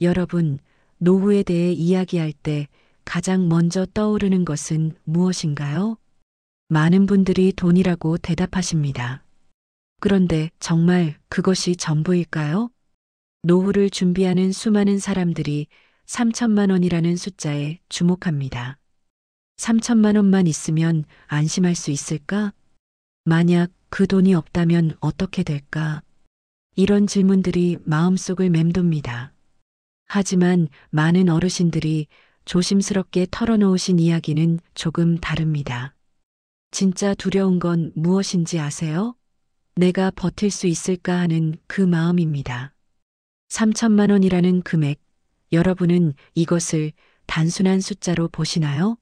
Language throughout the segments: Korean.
여러분, 노후에 대해 이야기할 때 가장 먼저 떠오르는 것은 무엇인가요? 많은 분들이 돈이라고 대답하십니다. 그런데 정말 그것이 전부일까요? 노후를 준비하는 수많은 사람들이 3천만 원이라는 숫자에 주목합니다. 3천만 원만 있으면 안심할 수 있을까? 만약 그 돈이 없다면 어떻게 될까? 이런 질문들이 마음속을 맴돕니다. 하지만 많은 어르신들이 조심스럽게 털어놓으신 이야기는 조금 다릅니다. 진짜 두려운 건 무엇인지 아세요? 내가 버틸 수 있을까 하는 그 마음입니다. 3천만 원이라는 금액, 여러분은 이것을 단순한 숫자로 보시나요?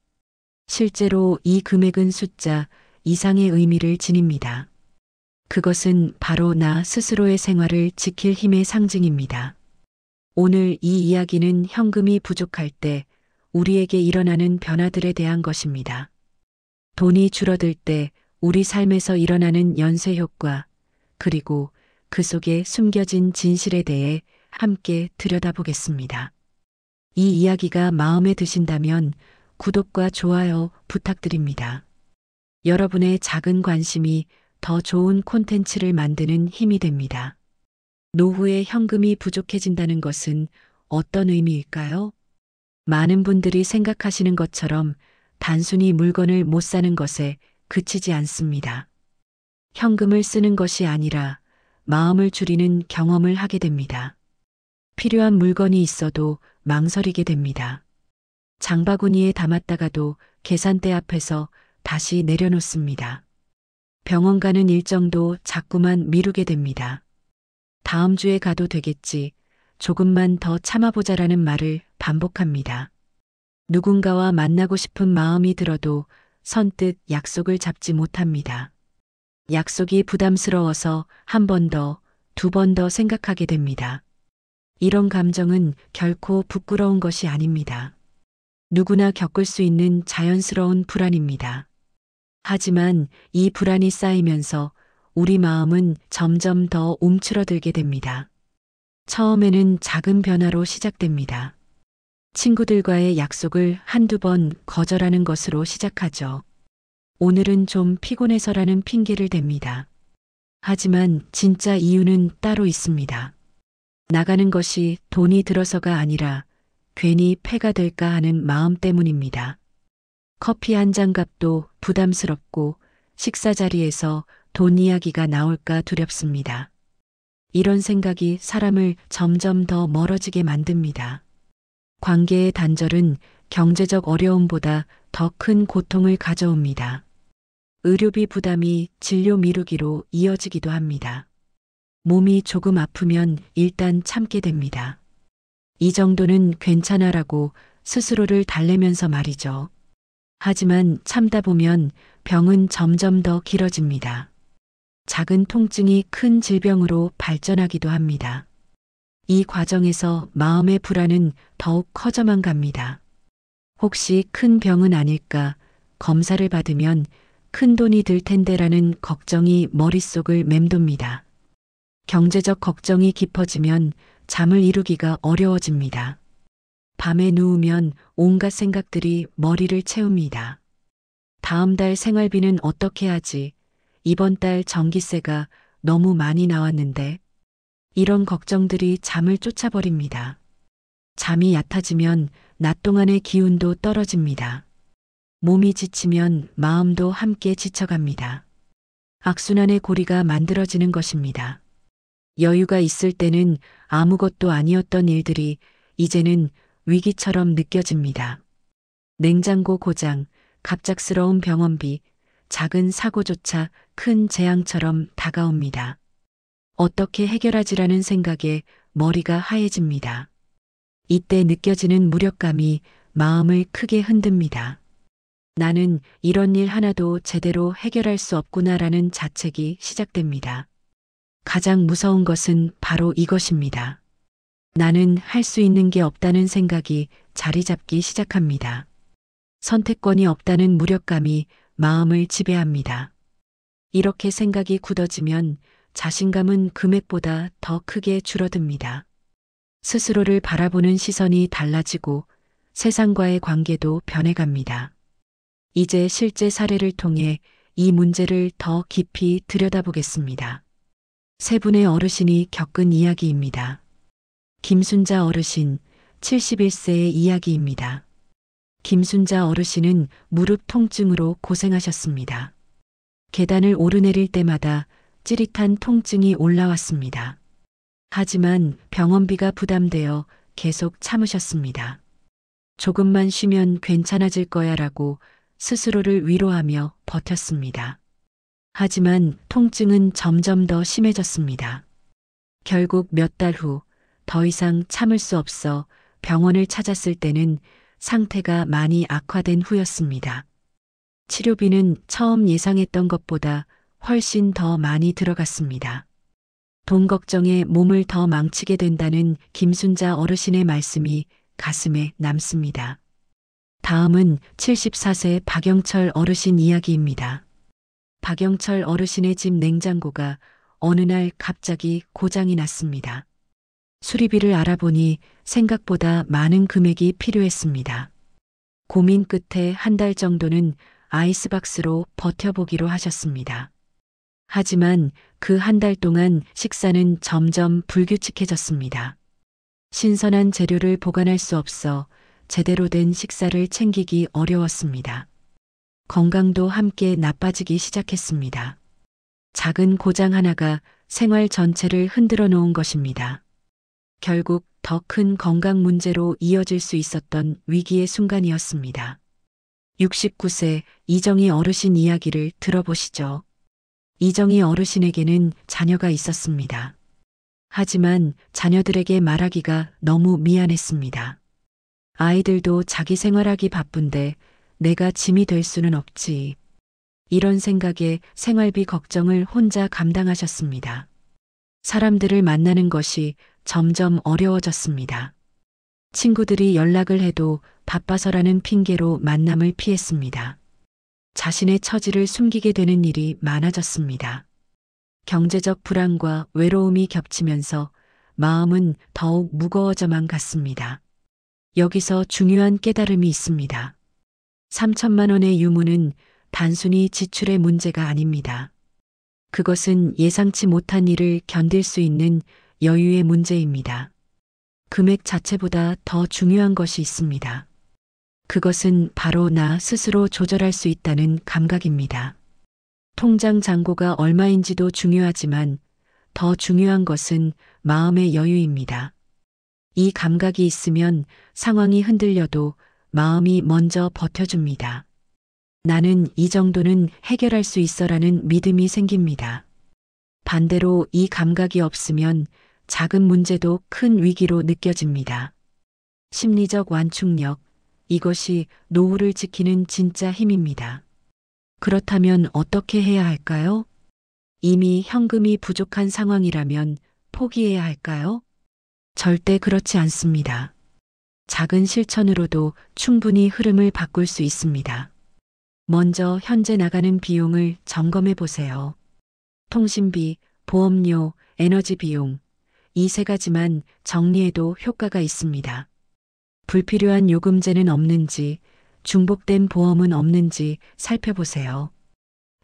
실제로 이 금액은 숫자 이상의 의미를 지닙니다. 그것은 바로 나 스스로의 생활을 지킬 힘의 상징입니다. 오늘 이 이야기는 현금이 부족할 때 우리에게 일어나는 변화들에 대한 것입니다. 돈이 줄어들 때 우리 삶에서 일어나는 연쇄 효과, 그리고 그 속에 숨겨진 진실에 대해 함께 들여다보겠습니다. 이 이야기가 마음에 드신다면 구독과 좋아요 부탁드립니다. 여러분의 작은 관심이 더 좋은 콘텐츠를 만드는 힘이 됩니다. 노후에 현금이 부족해진다는 것은 어떤 의미일까요? 많은 분들이 생각하시는 것처럼 단순히 물건을 못 사는 것에 그치지 않습니다. 현금을 쓰는 것이 아니라 마음을 줄이는 경험을 하게 됩니다. 필요한 물건이 있어도 망설이게 됩니다. 장바구니에 담았다가도 계산대 앞에서 다시 내려놓습니다. 병원 가는 일정도 자꾸만 미루게 됩니다. 다음 주에 가도 되겠지, 조금만 더 참아보자라는 말을 반복합니다. 누군가와 만나고 싶은 마음이 들어도 선뜻 약속을 잡지 못합니다. 약속이 부담스러워서 한 번 더, 두 번 더 생각하게 됩니다. 이런 감정은 결코 부끄러운 것이 아닙니다. 누구나 겪을 수 있는 자연스러운 불안입니다. 하지만 이 불안이 쌓이면서 우리 마음은 점점 더 움츠러들게 됩니다. 처음에는 작은 변화로 시작됩니다. 친구들과의 약속을 한두 번 거절하는 것으로 시작하죠. 오늘은 좀 피곤해서라는 핑계를 댑니다. 하지만 진짜 이유는 따로 있습니다. 나가는 것이 돈이 들어서가 아니라 괜히 폐가 될까 하는 마음 때문입니다. 커피 한 잔 값도 부담스럽고 식사 자리에서 돈 이야기가 나올까 두렵습니다. 이런 생각이 사람을 점점 더 멀어지게 만듭니다. 관계의 단절은 경제적 어려움보다 더 큰 고통을 가져옵니다. 의료비 부담이 진료 미루기로 이어지기도 합니다. 몸이 조금 아프면 일단 참게 됩니다. 이 정도는 괜찮아라고 스스로를 달래면서 말이죠. 하지만 참다 보면 병은 점점 더 길어집니다. 작은 통증이 큰 질병으로 발전하기도 합니다. 이 과정에서 마음의 불안은 더욱 커져만 갑니다. 혹시 큰 병은 아닐까, 검사를 받으면 큰 돈이 들 텐데라는 걱정이 머릿속을 맴돕니다. 경제적 걱정이 깊어지면 잠을 이루기가 어려워집니다. 밤에 누우면 온갖 생각들이 머리를 채웁니다. 다음 달 생활비는 어떻게 하지? 이번 달 전기세가 너무 많이 나왔는데. 이런 걱정들이 잠을 쫓아버립니다. 잠이 얕아지면 낮 동안의 기운도 떨어집니다. 몸이 지치면 마음도 함께 지쳐갑니다. 악순환의 고리가 만들어지는 것입니다. 여유가 있을 때는 아무것도 아니었던 일들이 이제는 위기처럼 느껴집니다. 냉장고 고장, 갑작스러운 병원비, 작은 사고조차 큰 재앙처럼 다가옵니다. 어떻게 해결하지라는 생각에 머리가 하얘집니다. 이때 느껴지는 무력감이 마음을 크게 흔듭니다. 나는 이런 일 하나도 제대로 해결할 수 없구나라는 자책이 시작됩니다. 가장 무서운 것은 바로 이것입니다. 나는 할 수 있는 게 없다는 생각이 자리 잡기 시작합니다. 선택권이 없다는 무력감이 마음을 지배합니다. 이렇게 생각이 굳어지면 자신감은 금액보다 더 크게 줄어듭니다. 스스로를 바라보는 시선이 달라지고 세상과의 관계도 변해갑니다. 이제 실제 사례를 통해 이 문제를 더 깊이 들여다보겠습니다. 세 분의 어르신이 겪은 이야기입니다. 김순자 어르신, 71세의 이야기입니다. 김순자 어르신은 무릎 통증으로 고생하셨습니다. 계단을 오르내릴 때마다 찌릿한 통증이 올라왔습니다. 하지만 병원비가 부담되어 계속 참으셨습니다. 조금만 쉬면 괜찮아질 거야라고 스스로를 위로하며 버텼습니다. 하지만 통증은 점점 더 심해졌습니다. 결국 몇 달 후 더 이상 참을 수 없어 병원을 찾았을 때는 상태가 많이 악화된 후였습니다. 치료비는 처음 예상했던 것보다 훨씬 더 많이 들어갔습니다. 돈 걱정에 몸을 더 망치게 된다는 김순자 어르신의 말씀이 가슴에 남습니다. 다음은 74세 박영철 어르신 이야기입니다. 박영철 어르신의 집 냉장고가 어느 날 갑자기 고장이 났습니다. 수리비를 알아보니 생각보다 많은 금액이 필요했습니다. 고민 끝에 한 달 정도는 아이스박스로 버텨보기로 하셨습니다. 하지만 그 한 달 동안 식사는 점점 불규칙해졌습니다. 신선한 재료를 보관할 수 없어 제대로 된 식사를 챙기기 어려웠습니다. 건강도 함께 나빠지기 시작했습니다. 작은 고장 하나가 생활 전체를 흔들어 놓은 것입니다. 결국 더 큰 건강 문제로 이어질 수 있었던 위기의 순간이었습니다. 69세 이정희 어르신 이야기를 들어보시죠. 이정희 어르신에게는 자녀가 있었습니다. 하지만 자녀들에게 말하기가 너무 미안했습니다. 아이들도 자기 생활하기 바쁜데 내가 짐이 될 수는 없지. 이런 생각에 생활비 걱정을 혼자 감당하셨습니다. 사람들을 만나는 것이 점점 어려워졌습니다. 친구들이 연락을 해도 바빠서라는 핑계로 만남을 피했습니다. 자신의 처지를 숨기게 되는 일이 많아졌습니다. 경제적 불안과 외로움이 겹치면서 마음은 더욱 무거워져만 갔습니다. 여기서 중요한 깨달음이 있습니다. 3천만 원의 유무는 단순히 지출의 문제가 아닙니다. 그것은 예상치 못한 일을 견딜 수 있는 여유의 문제입니다. 금액 자체보다 더 중요한 것이 있습니다. 그것은 바로 나 스스로 조절할 수 있다는 감각입니다. 통장 잔고가 얼마인지도 중요하지만 더 중요한 것은 마음의 여유입니다. 이 감각이 있으면 상황이 흔들려도 마음이 먼저 버텨줍니다. 나는 이 정도는 해결할 수 있어라는 믿음이 생깁니다. 반대로 이 감각이 없으면 작은 문제도 큰 위기로 느껴집니다. 심리적 완충력, 이것이 노후를 지키는 진짜 힘입니다. 그렇다면 어떻게 해야 할까요? 이미 현금이 부족한 상황이라면 포기해야 할까요? 절대 그렇지 않습니다. 작은 실천으로도 충분히 흐름을 바꿀 수 있습니다. 먼저 현재 나가는 비용을 점검해 보세요. 통신비, 보험료, 에너지 비용, 이 세 가지만 정리해도 효과가 있습니다. 불필요한 요금제는 없는지, 중복된 보험은 없는지 살펴보세요.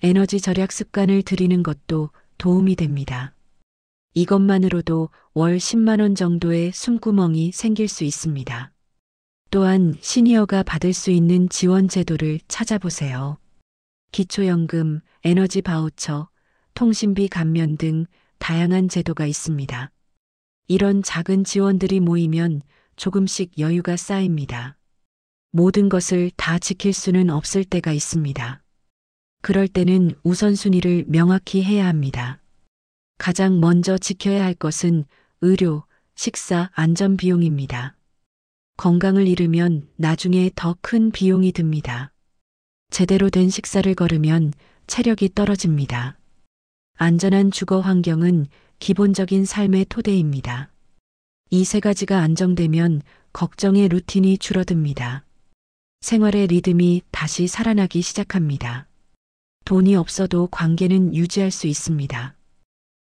에너지 절약 습관을 들이는 것도 도움이 됩니다. 이것만으로도 월 10만 원 정도의 숨구멍이 생길 수 있습니다. 또한 시니어가 받을 수 있는 지원 제도를 찾아보세요. 기초연금, 에너지 바우처, 통신비 감면 등 다양한 제도가 있습니다. 이런 작은 지원들이 모이면 조금씩 여유가 쌓입니다. 모든 것을 다 지킬 수는 없을 때가 있습니다. 그럴 때는 우선순위를 명확히 해야 합니다. 가장 먼저 지켜야 할 것은 의료, 식사, 안전 비용입니다. 건강을 잃으면 나중에 더 큰 비용이 듭니다. 제대로 된 식사를 거르면 체력이 떨어집니다. 안전한 주거 환경은 기본적인 삶의 토대입니다. 이 세 가지가 안정되면 걱정의 루틴이 줄어듭니다. 생활의 리듬이 다시 살아나기 시작합니다. 돈이 없어도 관계는 유지할 수 있습니다.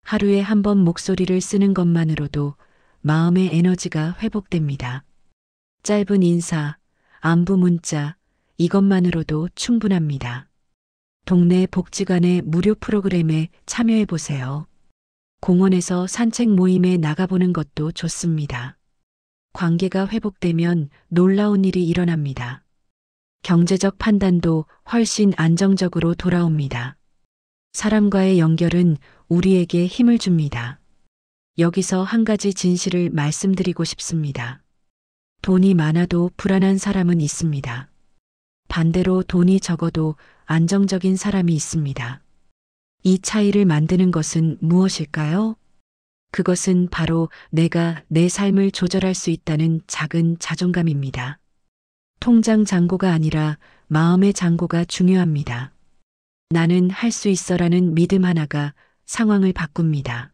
하루에 한 번 목소리를 쓰는 것만으로도 마음의 에너지가 회복됩니다. 짧은 인사, 안부 문자, 이것만으로도 충분합니다. 동네 복지관의 무료 프로그램에 참여해 보세요. 공원에서 산책 모임에 나가보는 것도 좋습니다. 관계가 회복되면 놀라운 일이 일어납니다. 경제적 판단도 훨씬 안정적으로 돌아옵니다. 사람과의 연결은 우리에게 힘을 줍니다. 여기서 한 가지 진실을 말씀드리고 싶습니다. 돈이 많아도 불안한 사람은 있습니다. 반대로 돈이 적어도 안정적인 사람이 있습니다. 이 차이를 만드는 것은 무엇일까요? 그것은 바로 내가 내 삶을 조절할 수 있다는 작은 자존감입니다. 통장 잔고가 아니라 마음의 잔고가 중요합니다. 나는 할 수 있어라는 믿음 하나가 상황을 바꿉니다.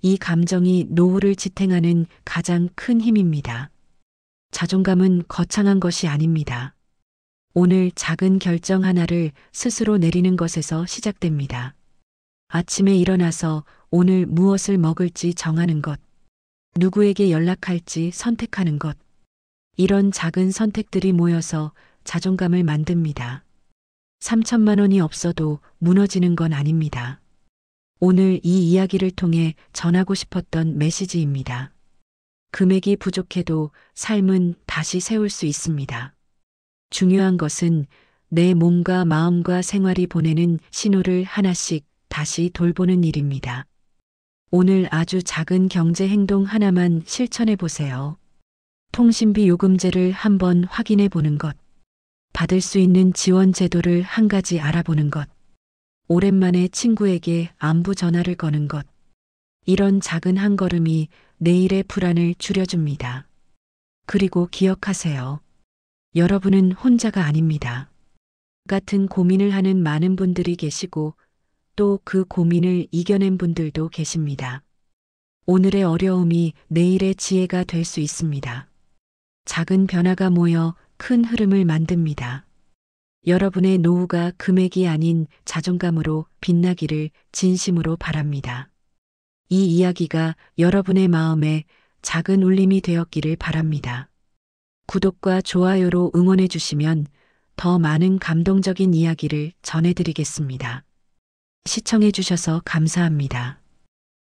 이 감정이 노후를 지탱하는 가장 큰 힘입니다. 자존감은 거창한 것이 아닙니다. 오늘 작은 결정 하나를 스스로 내리는 것에서 시작됩니다. 아침에 일어나서 오늘 무엇을 먹을지 정하는 것, 누구에게 연락할지 선택하는 것, 이런 작은 선택들이 모여서 자존감을 만듭니다. 3천만 원이 없어도 무너지는 건 아닙니다. 오늘 이 이야기를 통해 전하고 싶었던 메시지입니다. 금액이 부족해도 삶은 다시 세울 수 있습니다. 중요한 것은 내 몸과 마음과 생활이 보내는 신호를 하나씩 다시 돌보는 일입니다. 오늘 아주 작은 경제 행동 하나만 실천해 보세요. 통신비 요금제를 한번 확인해 보는 것. 받을 수 있는 지원 제도를 한 가지 알아보는 것. 오랜만에 친구에게 안부 전화를 거는 것. 이런 작은 한 걸음이 내일의 불안을 줄여줍니다. 그리고 기억하세요. 여러분은 혼자가 아닙니다. 같은 고민을 하는 많은 분들이 계시고 또 그 고민을 이겨낸 분들도 계십니다. 오늘의 어려움이 내일의 지혜가 될 수 있습니다. 작은 변화가 모여 큰 흐름을 만듭니다. 여러분의 노후가 금액이 아닌 자존감으로 빛나기를 진심으로 바랍니다. 이 이야기가 여러분의 마음에 작은 울림이 되었기를 바랍니다. 구독과 좋아요로 응원해 주시면 더 많은 감동적인 이야기를 전해드리겠습니다. 시청해 주셔서 감사합니다.